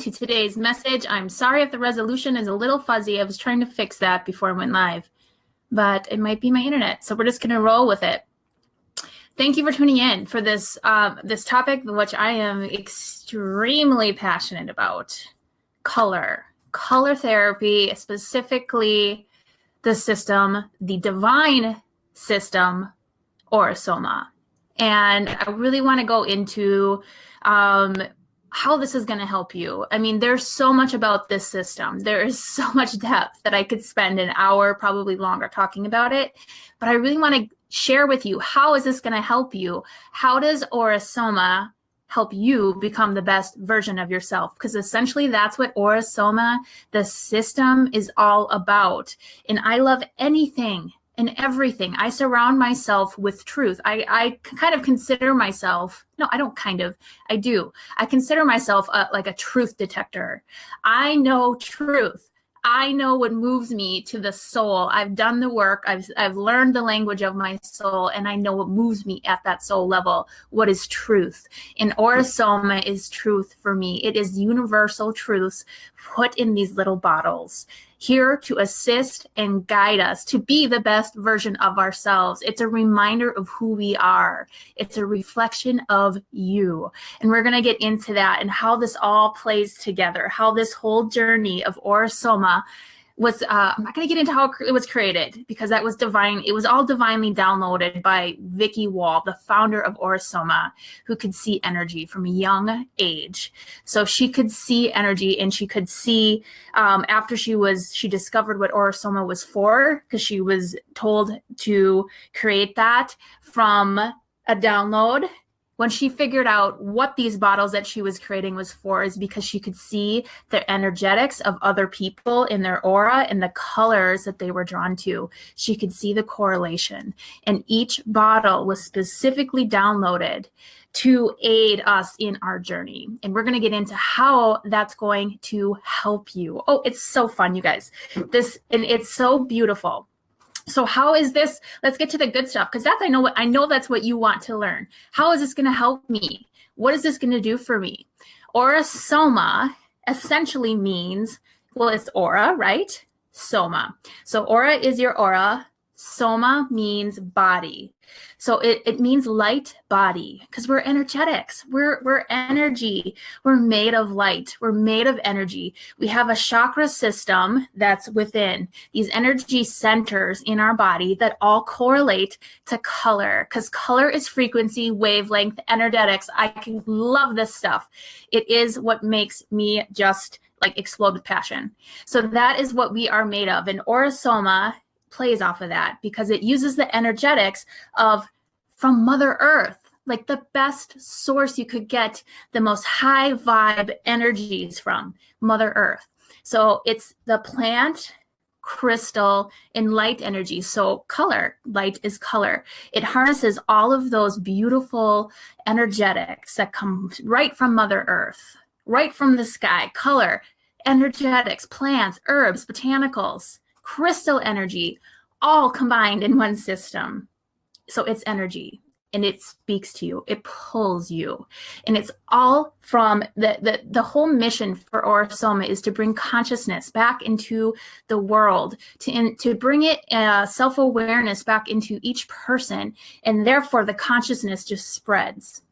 to today's message. I'm sorry if the resolution is a little fuzzy. I was trying to fix that before I went live, but it might be my internet. So we're just going to roll with it. Thank you for tuning in for this this topic, which I am extremely passionate about. Color therapy, specifically the system, the divine system, Aura-Soma. And I really want to go into how this is going to help you. I mean, there's so much about this system. There is so much depth that I could spend an hour, probably longer, talking about it. But I really want to share with you, how is this going to help you? How does Aura-Soma help you become the best version of yourself? Because essentially that's what Aura-Soma, the system, is all about. And I love anything and everything. I surround myself with truth. I kind of consider myself, no, I don't kind of, I do. I consider myself like a truth detector. I know truth. I know what moves me to the soul. I've done the work. I've learned the language of my soul, and I know what moves me at that soul level. What is truth? And Aura-Soma is truth for me. It is universal truths put in these little bottles, here to assist and guide us to be the best version of ourselves. It's a reminder of who we are. It's a reflection of you. And we're going to get into that and how this all plays together, how this whole journey of Aura-Soma was, I'm not going to get into how it was created, because that was divine. It was all divinely downloaded by Vicky Wall, the founder of Aura-Soma, who could see energy from a young age. So she could see energy, and she could see after she discovered what Aura-Soma was for, because she was told to create that from a download. When she figured out what these bottles that she was creating was for, is because she could see the energetics of other people in their aura and the colors that they were drawn to. She could see the correlation. And each bottle was specifically downloaded to aid us in our journey. And we're going to get into how that's going to help you. Oh, it's so fun, you guys. And it's so beautiful. So how is this? Let's get to the good stuff, because I know that's what you want to learn. How is this going to help me? What is this going to do for me? Aura-Soma essentially means, well, it's aura, right? Soma. So aura is your aura. Soma means body. So it means light body, because we're energetics. We're energy. We're made of light. We're made of energy. We have a chakra system that's within these energy centers in our body that all correlate to color, because color is frequency, wavelength, energetics. I can love this stuff. It is what makes me just like explode with passion. So that is what we are made of. And Aura-Soma plays off of that, because it uses the energetics from Mother Earth, like the best source you could get the most high vibe energies from, Mother Earth. So it's the plant, crystal, and light energy. So color, light is color. It harnesses all of those beautiful energetics that come right from Mother Earth, right from the sky. Color, energetics, plants, herbs, botanicals, crystal energy, all combined in one system. So it's energy, and it speaks to you. It pulls you, and it's all from the whole mission for Aura-Soma is to bring consciousness back into the world, to bring it self-awareness back into each person, and therefore the consciousness just spreads.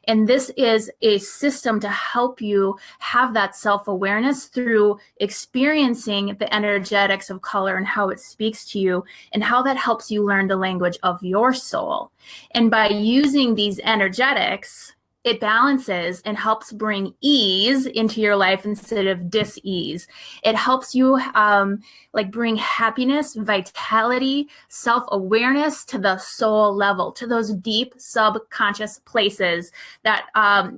And this is a system to help you have that self-awareness through experiencing the energetics of color and how it speaks to you, and how that helps you learn the language of your soul. And by using these energetics, it balances and helps bring ease into your life instead of dis-ease. It helps you like bring happiness, vitality, self-awareness to the soul level, to those deep subconscious places that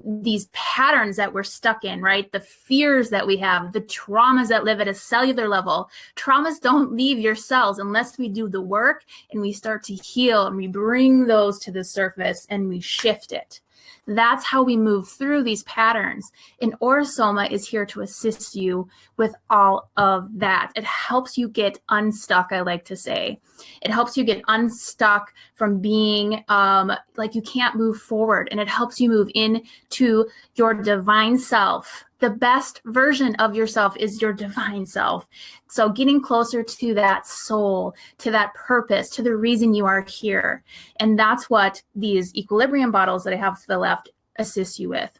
these patterns that we're stuck in, right? The fears that we have, the traumas that live at a cellular level. Traumas don't leave your cells unless we do the work and we start to heal, and we bring those to the surface and we shift it. That's how we move through these patterns. And Aura-Soma is here to assist you with all of that. It helps you get unstuck, I like to say. It helps you get unstuck from being like you can't move forward. And it helps you move into your divine self, The best version of yourself is your divine self. So getting closer to that soul, to that purpose, to the reason you are here. And that's what these equilibrium bottles that I have to the left assist you with.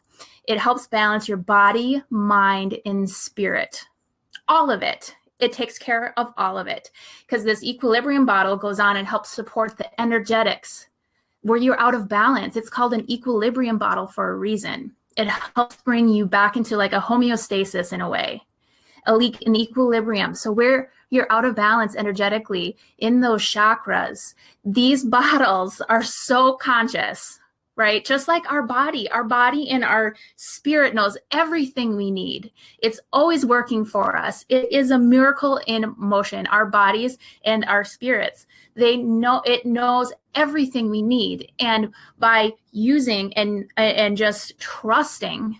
It helps balance your body, mind, and spirit. All of it. It takes care of all of it, because this equilibrium bottle goes on and helps support the energetics where you're out of balance. It's called an equilibrium bottle for a reason. It helps bring you back into like a homeostasis in a way, an equilibrium. So where you're out of balance energetically in those chakras, these bottles are so conscious, right? Just like our body and our spirit knows everything we need. It's always working for us. It is a miracle in motion. Our bodies and our spirits, it knows everything we need. And by using and just trusting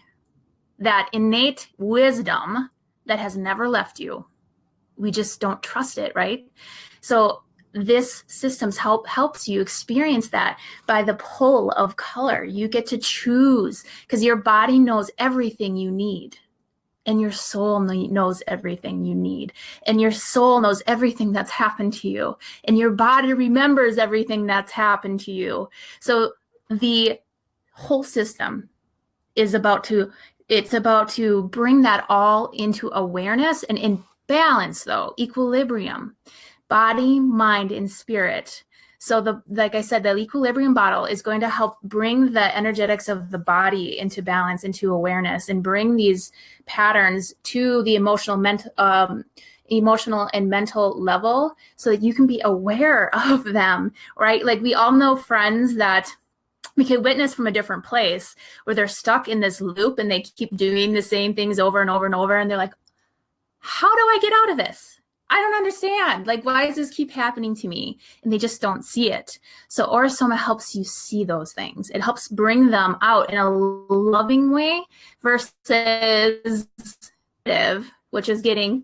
that innate wisdom that has never left you, we just don't trust it, right? So this systems helps you experience that by the pull of color. You get to choose, because your body knows everything you need, and your soul knows everything you need, and your soul knows everything that's happened to you, and your body remembers everything that's happened to you. So the whole system is about to bring that all into awareness and in balance, though, equilibrium. Body, mind, and spirit. So like I said, the equilibrium bottle is going to help bring the energetics of the body into balance, into awareness, and bring these patterns to the emotional and mental level, so that you can be aware of them, right? Like we all know friends that we can witness from a different place where they're stuck in this loop and they keep doing the same things over and over and over. And they're like, how do I get out of this? I don't understand. Like, why does this keep happening to me? And they just don't see it. So Aura-Soma helps you see those things. It helps bring them out in a loving way versus which is getting,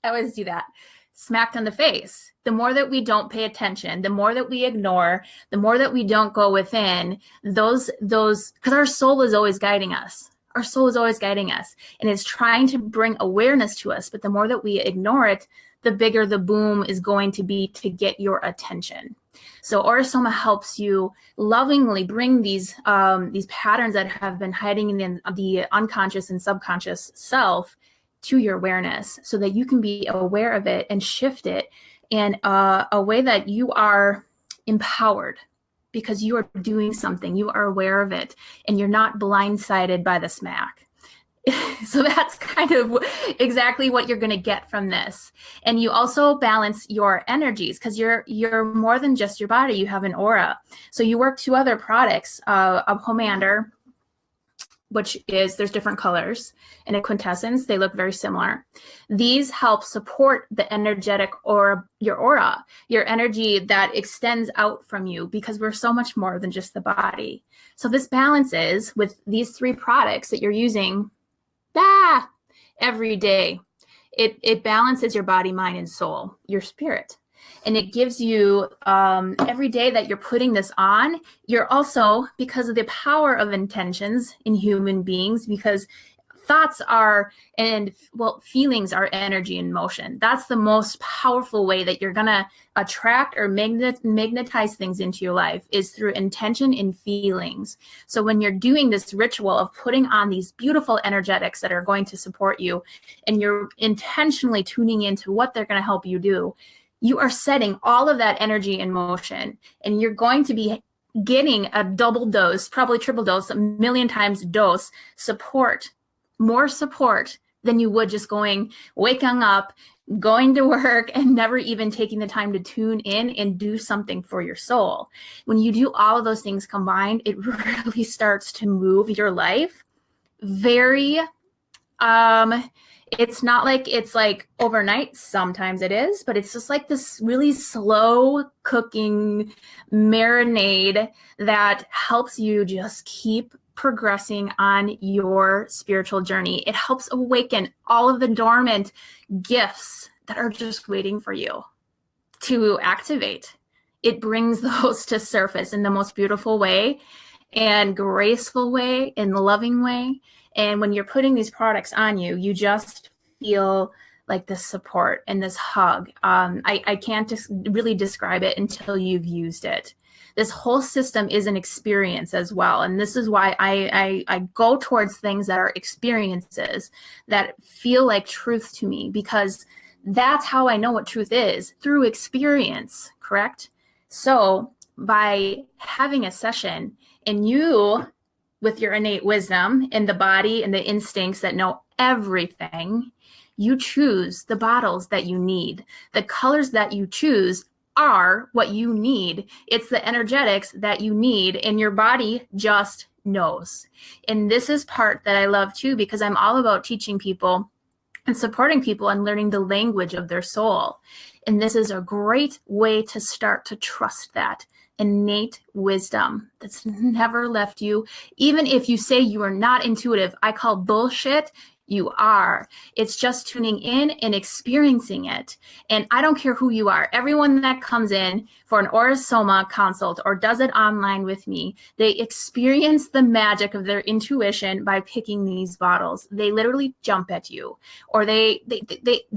I always do that, smacked on the face. The more that we don't pay attention, the more that we ignore, the more that we don't go within those, because our soul is always guiding us. Our soul is always guiding us, and it's trying to bring awareness to us. But the more that we ignore it, the bigger the boom is going to be to get your attention. So Aura-Soma helps you lovingly bring these patterns that have been hiding in the unconscious and subconscious self to your awareness, so that you can be aware of it and shift it in a way that you are empowered, because you are doing something, you are aware of it, and you're not blindsided by the smack. So that's kind of exactly what you're going to get from this. And you also balance your energies, because you're more than just your body. You have an aura. So you work two other products, a pomander, which is, there's different colors, and a quintessence. They look very similar. These help support the energetic or your aura, your energy that extends out from you, because we're so much more than just the body. So this balances with these three products that you're using every day. It balances your body, mind, and soul, your spirit. And it gives you, every day that you're putting this on, you're also, because of the power of intentions in human beings, because thoughts are, feelings are energy in motion. That's the most powerful way that you're going to attract or magnetize things into your life, is through intention and feelings. So when you're doing this ritual of putting on these beautiful energetics that are going to support you, and you're intentionally tuning into what they're going to help you do, you are setting all of that energy in motion, and you're going to be getting a double dose, probably triple dose, a million times dose support, more support than you would just waking up, going to work, and never even taking the time to tune in and do something for your soul. When you do all of those things combined, it really starts to move your life very, it's not like it's like overnight. Sometimes it is, but it's just like this really slow cooking marinade that helps you just keep progressing on your spiritual journey. It helps awaken all of the dormant gifts that are just waiting for you to activate. It brings those to surface in the most beautiful way and graceful way and loving way. And when you're putting these products on you, you just feel like this support and this hug. I can't just really describe it until you've used it. This whole system is an experience as well. And this is why I go towards things that are experiences that feel like truth to me, because that's how I know what truth is, through experience, correct? So by having a session and you, with your innate wisdom and the body and the instincts that know everything, you choose the bottles that you need. The colors that you choose are what you need. It's the energetics that you need, and your body just knows. And this is part that I love too, because I'm all about teaching people and supporting people and learning the language of their soul. And this is a great way to start to trust that innate wisdom that's never left you. Even if you say you are not intuitive, I call bullshit. You are. It's just tuning in and experiencing it. And I don't care who you are. Everyone that comes in for an Aura-Soma consult or does it online with me, they experience the magic of their intuition by picking these bottles. They literally jump at you, or they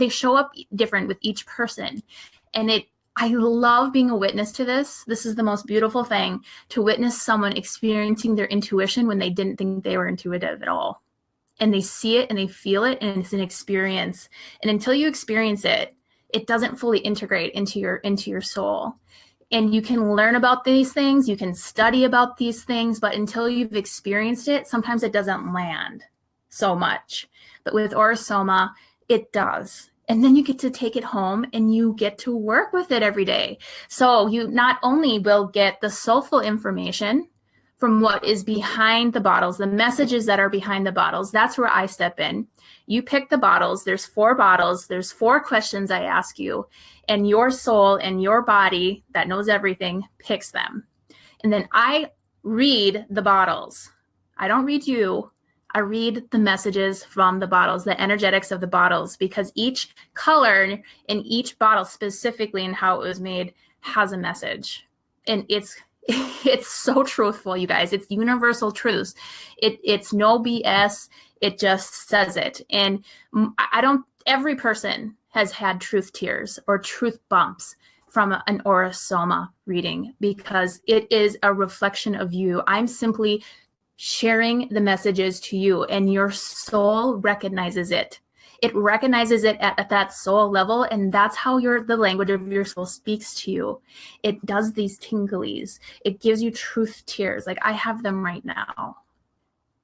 show up different with each person. And I love being a witness to this. This is the most beautiful thing, to witness someone experiencing their intuition when they didn't think they were intuitive at all. And they see it and they feel it, and it's an experience. And until you experience it, it doesn't fully integrate into your soul. And you can learn about these things, you can study about these things, but until you've experienced it, sometimes it doesn't land so much. But with Aura-Soma, it does. And then you get to take it home and you get to work with it every day. So you not only will get the soulful information from what is behind the bottles, the messages that are behind the bottles. That's where I step in. You pick the bottles. There's 4 bottles. There's 4 questions I ask you, and your soul and your body that knows everything picks them. And then I read the bottles. I don't read you. I read the messages from the bottles, the energetics of the bottles, because each color in each bottle specifically and how it was made has a message. And it's so truthful, you guys. It's universal truths. It's no BS. It just says it. And every person has had truth tears or truth bumps from an Aura-Soma reading, because it is a reflection of you. I'm simply sharing the messages to you, and your soul recognizes it. It recognizes it at that soul level, and that's how the language of your soul speaks to you. It does these tinglies. It gives you truth tears. Like I have them right now.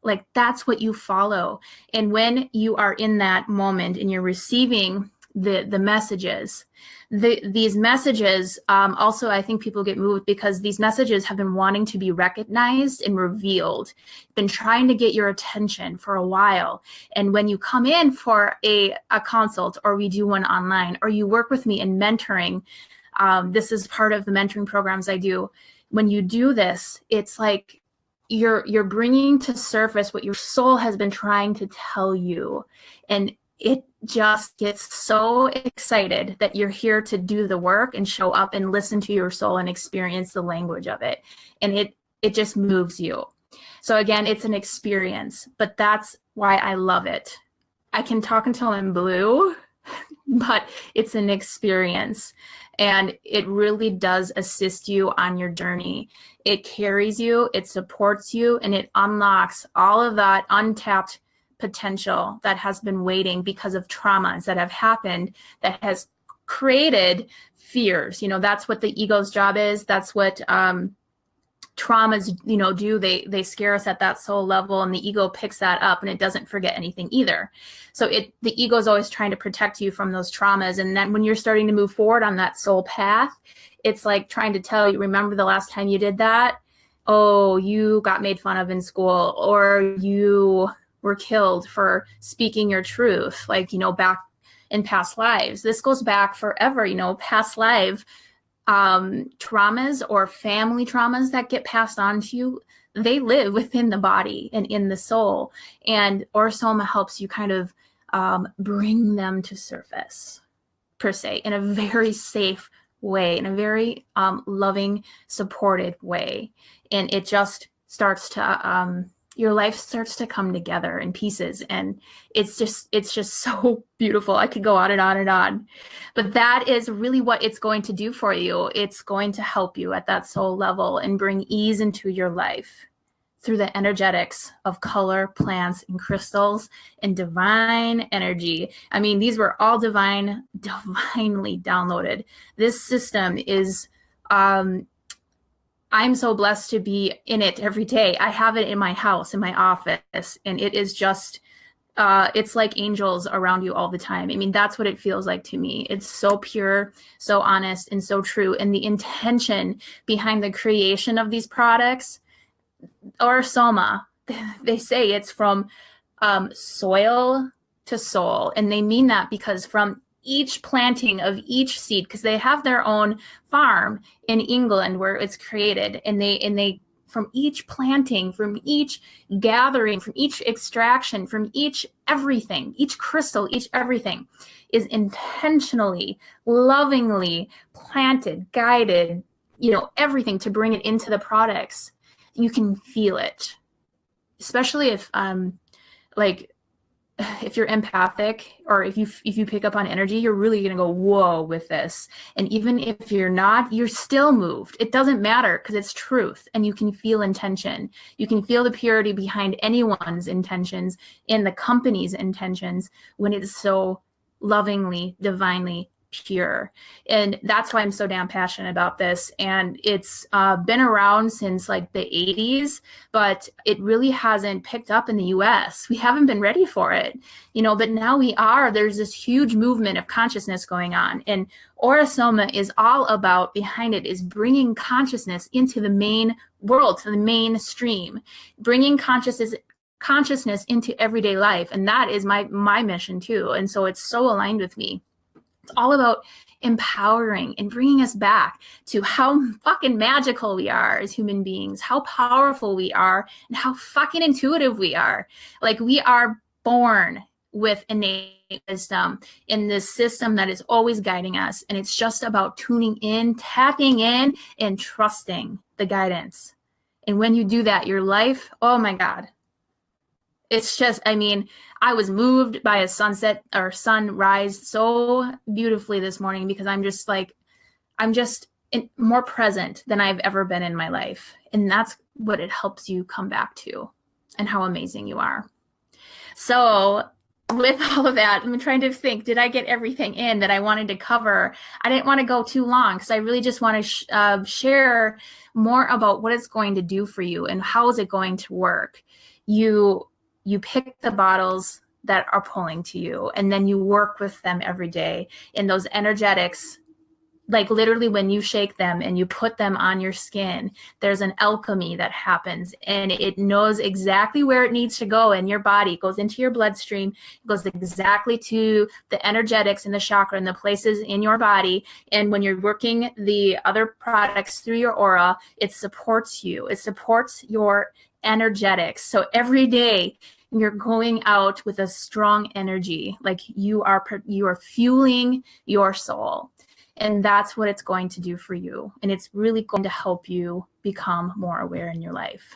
Like that's what you follow. And when you are in that moment and you're receiving the messages, these messages, also I think people get moved because these messages have been wanting to be recognized and revealed, been trying to get your attention for a while. And when you come in for a consult, or we do one online, or you work with me in mentoring, this is part of the mentoring programs I do. When you do this, it's like you're bringing to surface what your soul has been trying to tell you. And it just gets so excited that you're here to do the work and show up and listen to your soul and experience the language of it. And it just moves you. So again, it's an experience, but that's why I love it. I can talk until I'm blue, but it's an experience. And it really does assist you on your journey. It carries you, it supports you, and it unlocks all of that untapped potential that has been waiting because of traumas that have happened that has created fears. That's what the ego's job is. That's what traumas, do. They scare us at that soul level, and the ego picks that up, and it doesn't forget anything either. So the ego is always trying to protect you from those traumas. And then when you're starting to move forward on that soul path, it's like trying to tell you, remember the last time you did that? Oh, you got made fun of in school, or you were killed for speaking your truth, back in past lives. This goes back forever, past life traumas or family traumas that get passed on to you, they live within the body and in the soul. And Aura-Soma helps you kind of bring them to surface, per se, in a very safe way, in a very loving, supported way. And it just starts to your life starts to come together in pieces, and it's just so beautiful. I could go on and on and on, but that is really what it's going to do for you. It's going to help you at that soul level and bring ease into your life through the energetics of color, plants, and crystals, and divine energy. I mean, these were all divinely downloaded. This system is I'm so blessed to be in it every day. I have it in my house, in my office, and it is just, it's like angels around you all the time. I mean, that's what it feels like to me. It's so pure, so honest, and so true. And the intention behind the creation of these products, Aura-Soma, they say it's from soil to soul. And they mean that because from each planting of each seed, because they have their own farm in England where it's created, and they from each planting, from each gathering, from each extraction, from each everything, each crystal, each everything is intentionally, lovingly planted, guided, everything to bring it into the products. You can feel it, especially if if you're empathic, or if you pick up on energy, you're really going to go, whoa, with this. And even if you're not, you're still moved. It doesn't matter, because it's truth, and you can feel intention. You can feel the purity behind anyone's intentions and the company's intentions when it is so lovingly, divinely pure. And that's why I'm so damn passionate about this. And it's been around since like the 80s, but it really hasn't picked up in the US. We haven't been ready for it, but now we are. There's this huge movement of consciousness going on, and Aura-Soma is all about, behind it is bringing consciousness into the main world, to the mainstream, bringing consciousness into everyday life. And that is my mission too. And so it's so aligned with me. It's all about empowering and bringing us back to how fucking magical we are as human beings, how powerful we are, and how fucking intuitive we are. Like, we are born with innate wisdom in this system that is always guiding us. And it's just about tuning in, tapping in, and trusting the guidance. And when you do that, your life, oh my God, it's just, I was moved by a sunrise so beautifully this morning, because I'm just more present than I've ever been in my life. And that's what it helps you come back to, and how amazing you are. So with all of that, I'm trying to think, did I get everything in that I wanted to cover? I didn't want to go too long, because I really just want to share more about what it's going to do for you and how is it going to work. You pick the bottles that are pulling to you, and then you work with them every day. And those energetics, like literally when you shake them and you put them on your skin, there's an alchemy that happens, and it knows exactly where it needs to go in your body. It goes into your bloodstream. It goes exactly to the energetics and the chakra and the places in your body. And when you're working the other products through your aura, it supports you. It supports your energetics. So every day you're going out with a strong energy, like you are fueling your soul. And that's what it's going to do for you. And it's really going to help you become more aware in your life.